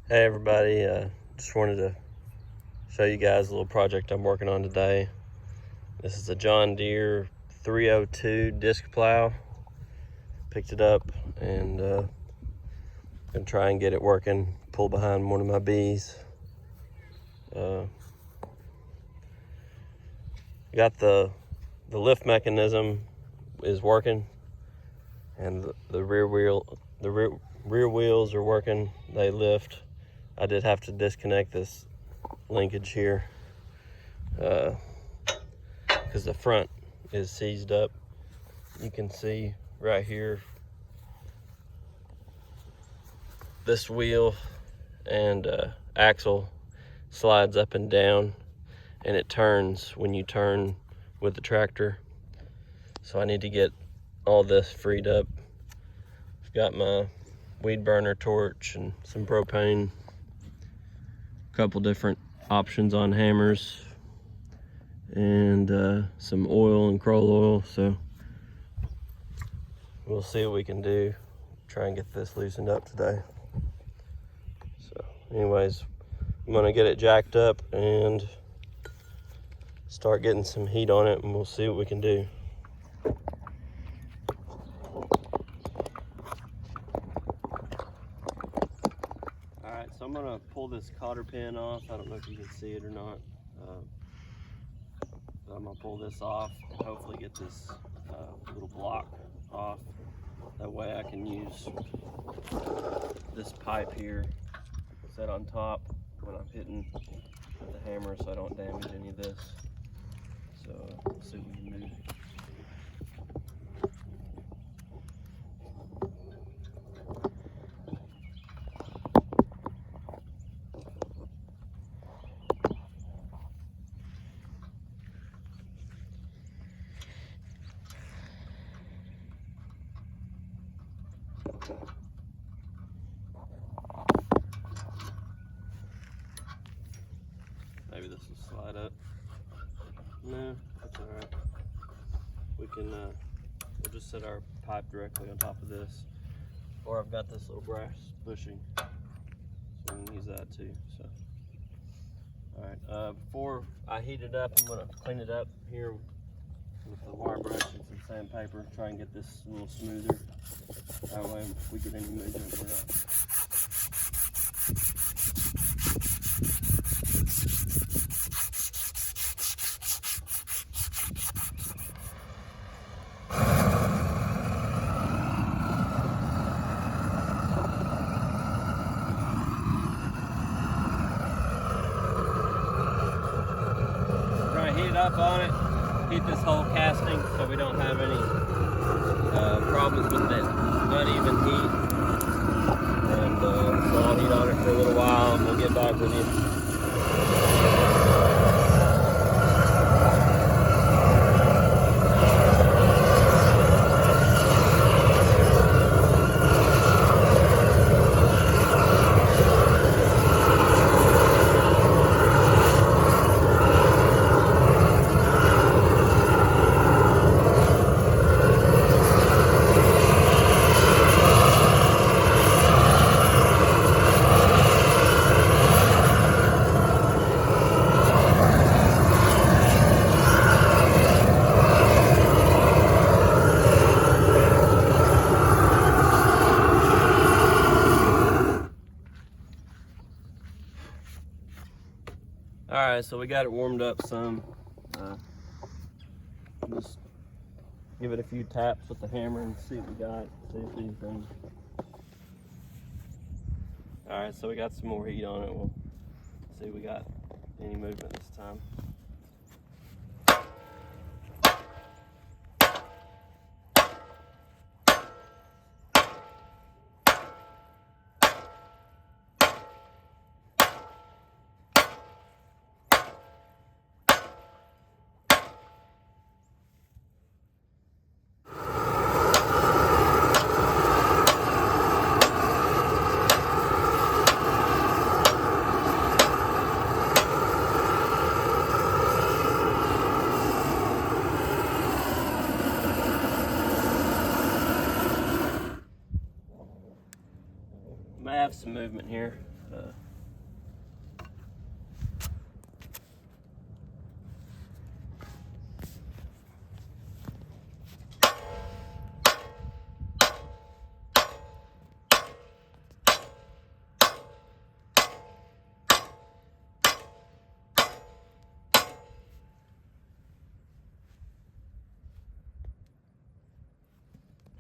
Hey everybody, just wanted to show you guys a little project I'm working on today. This is a John Deere 302 Disk Plow. Picked it up and gonna try and get it working, pull behind one of my bees. Got the lift mechanism is working, and the rear wheels are working. They lift. I did have to disconnect this linkage here because the front is seized up. You can see right here this wheel and axle slides up and down, and it turns when you turn with the tractor. So I need to get all this freed up. I've got my weed burner torch and some propane, a couple different options on hammers, and some oil and crull oil. So we'll see what we can do, try and get this loosened up today. So anyways, I'm gonna get it jacked up and start getting some heat on it, and we'll see what we can do. Alright, so I'm gonna pull this cotter pin off. I don't know if you can see it or not. I'm gonna pull this off and hopefully get this little block off. That way I can use this pipe here set on top when I'm hitting with the hammer, so I don't damage any of this. So let's see what we can do. Maybe this will slide up. No, that's all right. We can, we'll just set our pipe directly on top of this. Or I've got this little brass bushing, so we can use that too. So, all right. Before I heat it up, I'm gonna clean it up here with the wire brush and some sandpaper. Try and get this a little smoother. That way, if we get any movement, we're not. Heat it up on it, heat this whole casting so we don't have any problems with the uneven heat. And so I'll heat on it for a little while and we'll get back with you. Alright, so we got it warmed up some. Just give it a few taps with the hammer and see what we got, see if anything. Alright, so we got some more heat on it. We'll see if we got any movement this time. May have some movement here.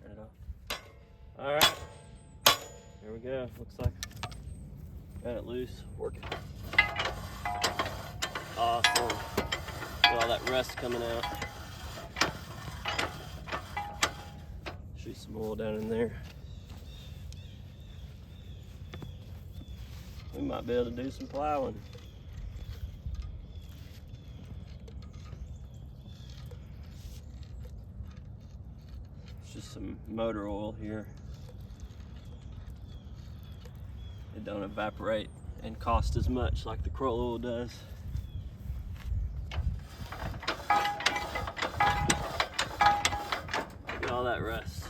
Turn it off. All right, here we go. Looks like got it loose, working. Awesome. Got all that rust coming out. Shoot some oil down in there. We might be able to do some plowing. It's just some motor oil here. It don't evaporate and cost as much like the Kroll oil does. Look at all that rust.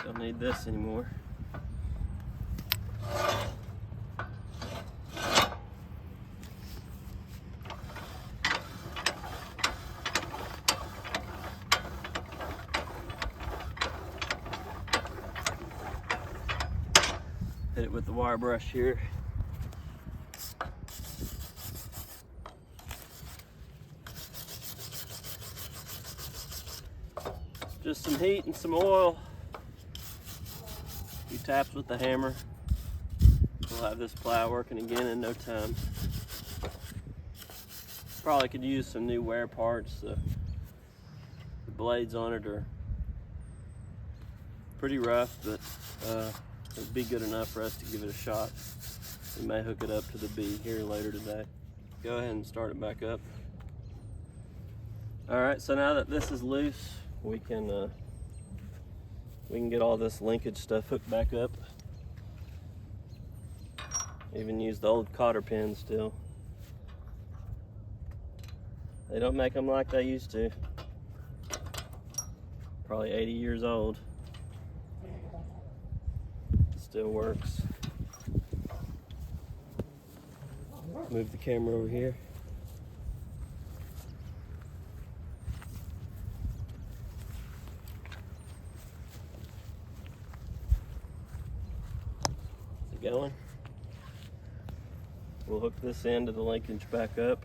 Don't need this anymore. Hit it with the wire brush here. Just some heat and some oil. A few taps with the hammer. We'll have this plow working again in no time. Probably could use some new wear parts. The blades on it are pretty rough, but it'd be good enough for us to give it a shot. We may hook it up to the B here later today. Go ahead and start it back up. All right, so now that this is loose, we can get all this linkage stuff hooked back up. Even use the old cotter pins still. They don't make them like they used to. Probably 80 years old. Still works. Move the camera over here. Is it going? We'll hook this end of the linkage back up.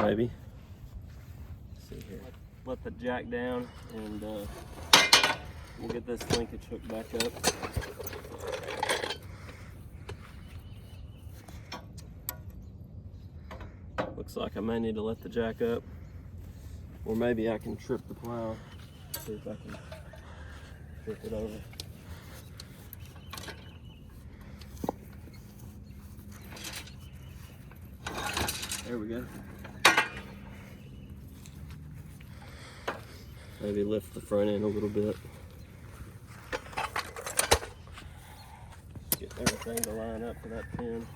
Maybe. Let's see here. Let the jack down and we'll get this linkage hooked back up. Looks like I may need to let the jack up, or maybe I can trip the plow. See if I can trip it over. There we go. Maybe lift the front end a little bit. Get everything to line up for that pin.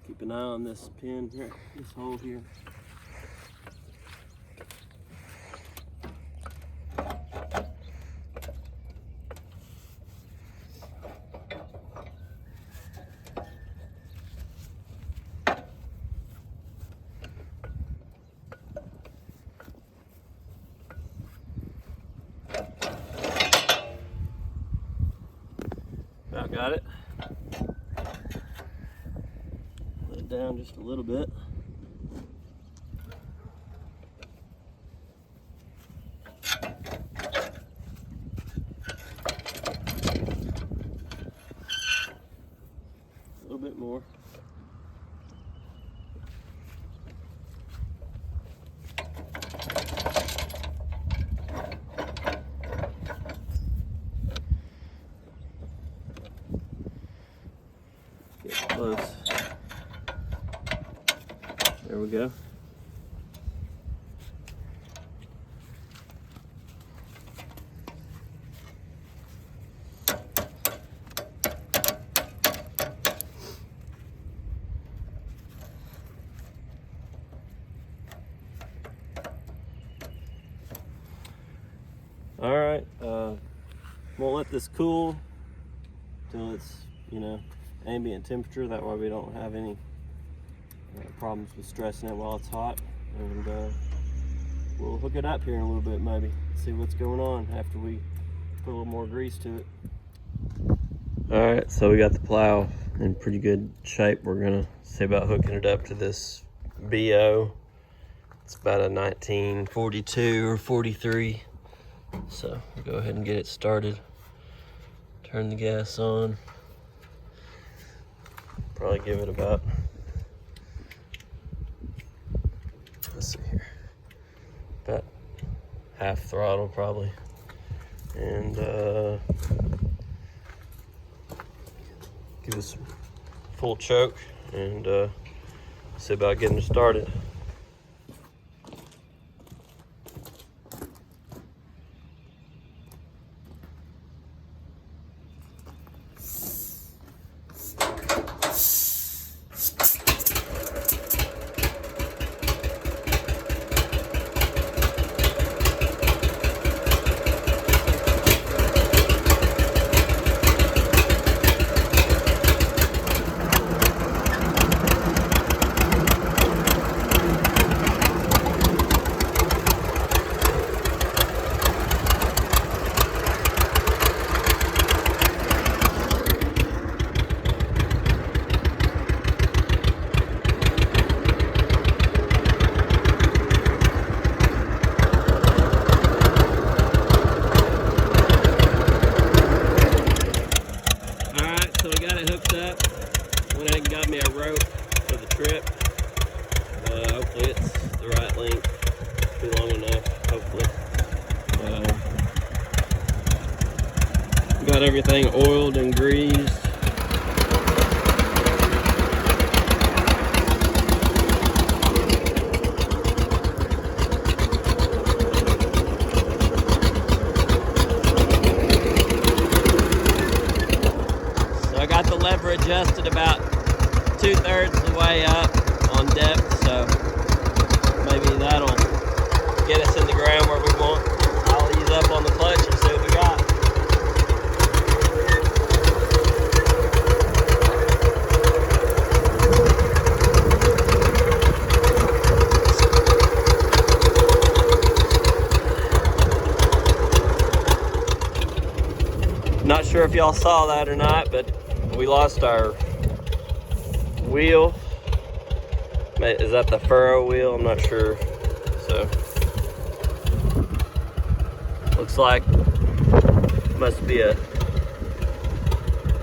Keep an eye on this pin here, this hole here. About got it. Down just a little bit. A little bit more. close. There we go. All right, won't let this cool till it's, you know, ambient temperature. That way we don't have any problems with stressing it while it's hot. And we'll hook it up here in a little bit, maybe see what's going on after we put a little more grease to it. All right, so we got the plow in pretty good shape. We're gonna see about hooking it up to this BO. It's about a 1942 or 43. So we'll go ahead and get it started. Turn the gas on. Probably give it about, let's see here, about half throttle probably. And give it some full choke and see about getting it started. Got me a rope for the trip. Hopefully it's the right length, be long enough, hopefully. Got everything oiled and greased. So I got the lever adjusted about 2/3 the way up on depth, so maybe that'll get us in the ground where we want. I'll ease up on the clutch and see what we got. Not sure if y'all saw that or not, but we lost our wheel. Is that the furrow wheel? I'm not sure. So looks like must be a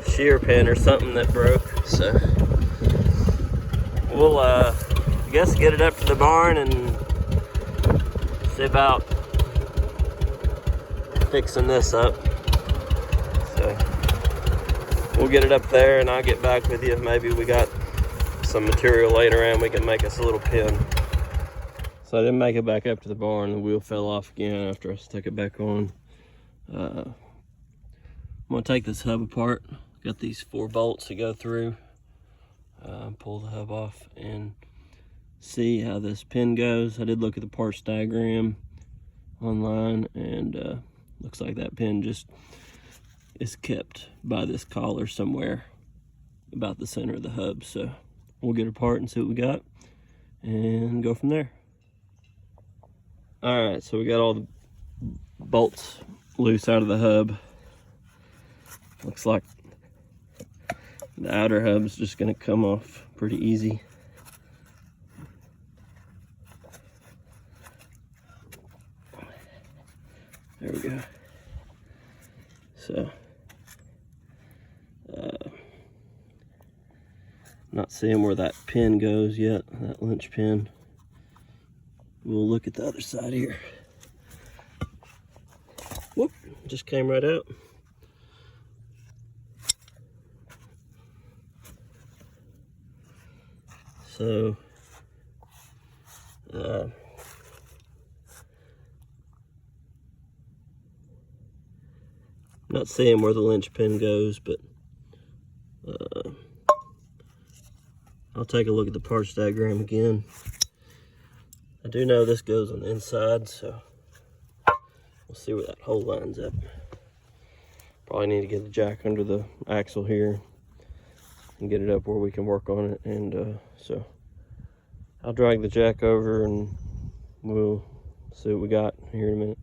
shear pin or something that broke. So we'll I guess get it up to the barn and see about fixing this up. So we'll get it up there and I'll get back with you. Maybe we got some material later and we can make us a little pin. So I didn't make it back up to the barn. The wheel fell off again after I stuck it back on. I'm gonna take this hub apart. Got these 4 bolts to go through. Pull the hub off and see how this pin goes. I did look at the parts diagram online and looks like that pin just is kept by this collar somewhere about the center of the hub. So we'll get it apart and see what we got and go from there. All right, so we got all the bolts loose out of the hub. Looks like the outer hub is just gonna come off pretty easy. There we go. So not seeing where that pin goes yet, that linch pin. We'll look at the other side here. Whoop, just came right out. So not seeing where the linch pin goes, but I'll take a look at the parts diagram again. I do know this goes on the inside, so we'll see where that hole lines up. Probably need to get the jack under the axle here and get it up where we can work on it. And so I'll drag the jack over and we'll see what we got here in a minute.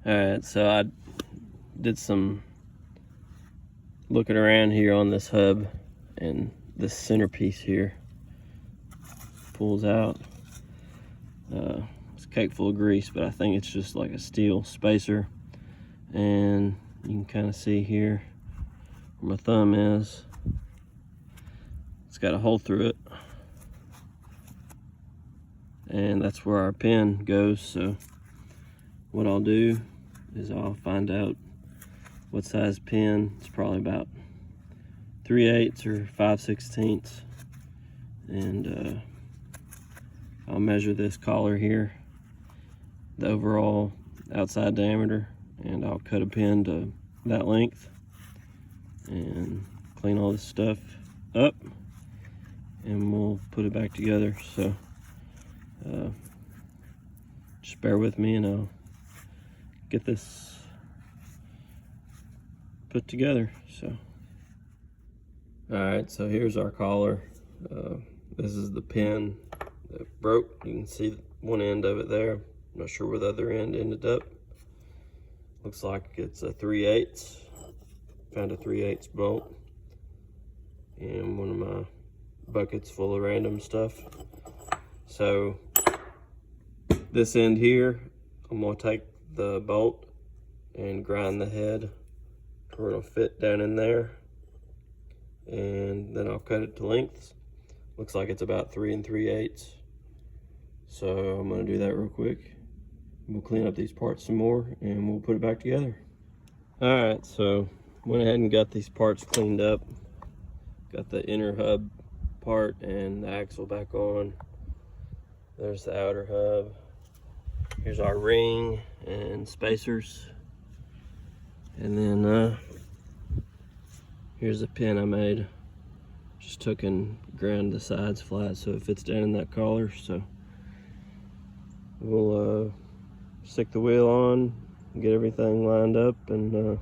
Alright, so I did some looking around here on this hub, and this centerpiece here pulls out. It's a cake full of grease, but I think it's just like a steel spacer. And you can kind of see here where my thumb is. It's got a hole through it, and that's where our pin goes. So what I'll do is I'll find out what size pin. It's probably about 3/8 or 5/16, and I'll measure this collar here, the overall outside diameter, and I'll cut a pin to that length and clean all this stuff up, and we'll put it back together. So just bear with me and I'll get this put together. So alright, so here's our collar. This is the pin that broke. You can see one end of it there. I'm not sure where the other end ended up. Looks like it's a 3/8. Found a 3/8 bolt in one of my buckets full of random stuff. So this end here, I'm gonna take the bolt and grind the head to where it'll fit down in there, and then I'll cut it to lengths. Looks like it's about 3 3/8. So I'm gonna do that real quick. We'll clean up these parts some more and we'll put it back together. Alright, so went ahead and got these parts cleaned up. Got the inner hub part and the axle back on. There's the outer hub. Here's our ring and spacers. And then here's the pin I made. Just took and ground the sides flat so it fits down in that collar. So we'll stick the wheel on, get everything lined up, and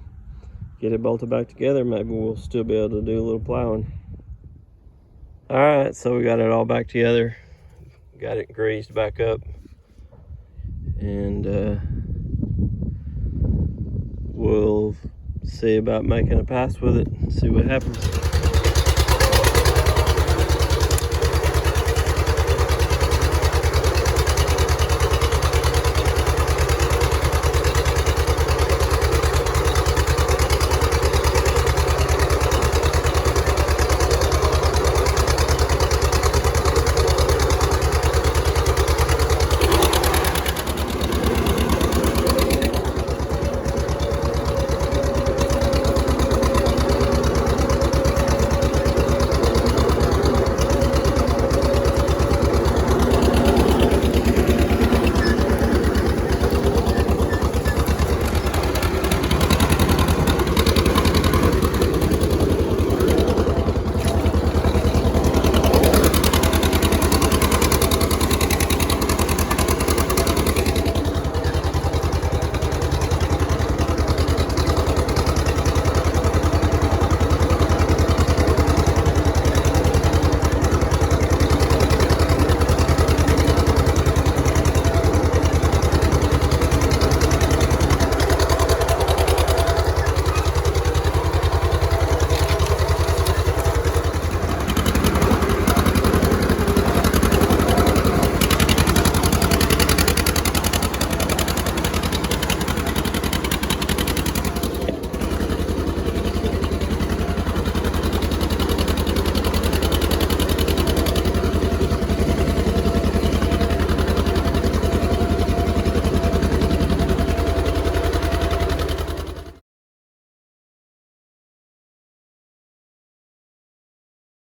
get it bolted back together. Maybe we'll still be able to do a little plowing. Alright, so we got it all back together. Got it greased back up. And we'll see about making a pass with it and see what happens.